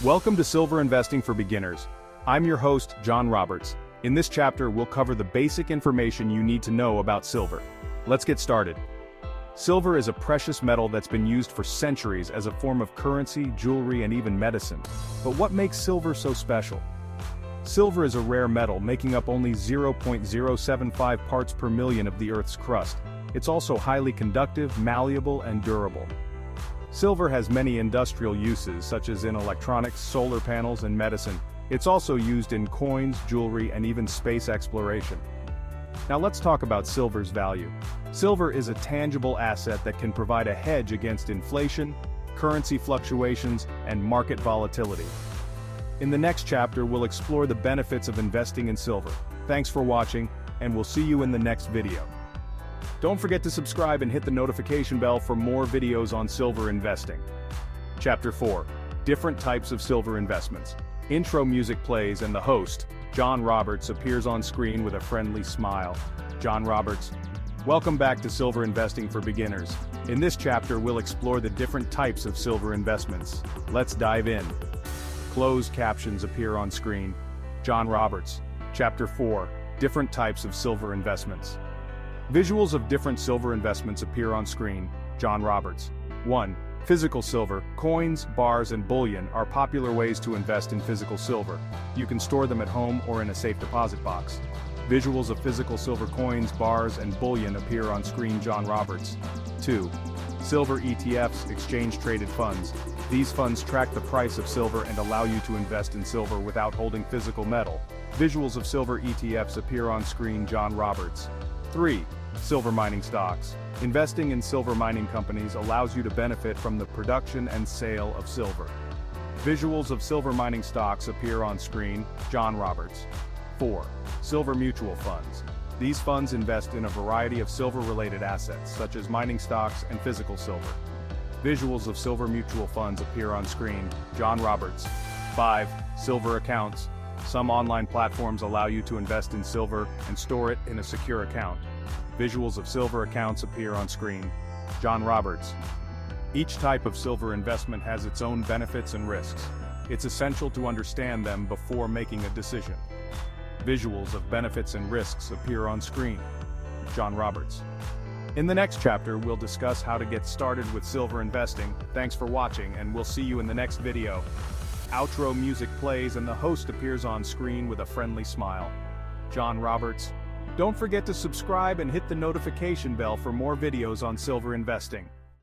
Welcome to Silver Investing for Beginners. I'm your host, John Roberts. In this chapter, we'll cover the basic information you need to know about silver. Let's get started. Silver is a precious metal that's been used for centuries as a form of currency, jewelry, and even medicine. But what makes silver so special? Silver is a rare metal making up only 0.075 parts per million of the Earth's crust. It's also highly conductive, malleable, and durable. Silver has many industrial uses, such as in electronics, solar panels, and medicine. It's also used in coins, jewelry, and even space exploration. Now let's talk about silver's value. Silver is a tangible asset that can provide a hedge against inflation, currency fluctuations, and market volatility. In the next chapter, we'll explore the benefits of investing in silver. Thanks for watching, and we'll see you in the next video. Don't forget to subscribe and hit the notification bell for more videos on silver investing. Chapter 4. Different types of silver investments. Intro music plays and the host, John Roberts, appears on screen with a friendly smile. John Roberts. Welcome back to Silver Investing for Beginners. In this chapter, we'll explore the different types of silver investments. Let's dive in. Closed captions appear on screen. John Roberts. Chapter 4. Different types of silver investments. Visuals of different silver investments appear on screen. John Roberts. 1. Physical silver. Coins, bars, and bullion are popular ways to invest in physical silver. You can store them at home or in a safe deposit box. Visuals of physical silver coins, bars, and bullion appear on screen. John Roberts. 2. Silver ETFs, exchange-traded funds. These funds track the price of silver and allow you to invest in silver without holding physical metal. Visuals of silver ETFs appear on screen. John Roberts. 3. Silver mining stocks. Investing in silver mining companies allows you to benefit from the production and sale of silver. Visuals of silver mining stocks appear on screen. John Roberts. 4. Silver mutual funds. These funds invest in a variety of silver-related assets, such as mining stocks and physical silver. Visuals of silver mutual funds appear on screen. John Roberts. 5. Silver accounts. Some online platforms allow you to invest in silver and store it in a secure account. Visuals of silver accounts appear on screen. John Roberts. Each type of silver investment has its own benefits and risks. It's essential to understand them before making a decision. Visuals of benefits and risks appear on screen. John Roberts. In the next chapter, we'll discuss how to get started with silver investing. Thanks for watching, and we'll see you in the next video. Outro music plays and the host appears on screen with a friendly smile. John Roberts. Don't forget to subscribe and hit the notification bell for more videos on silver investing.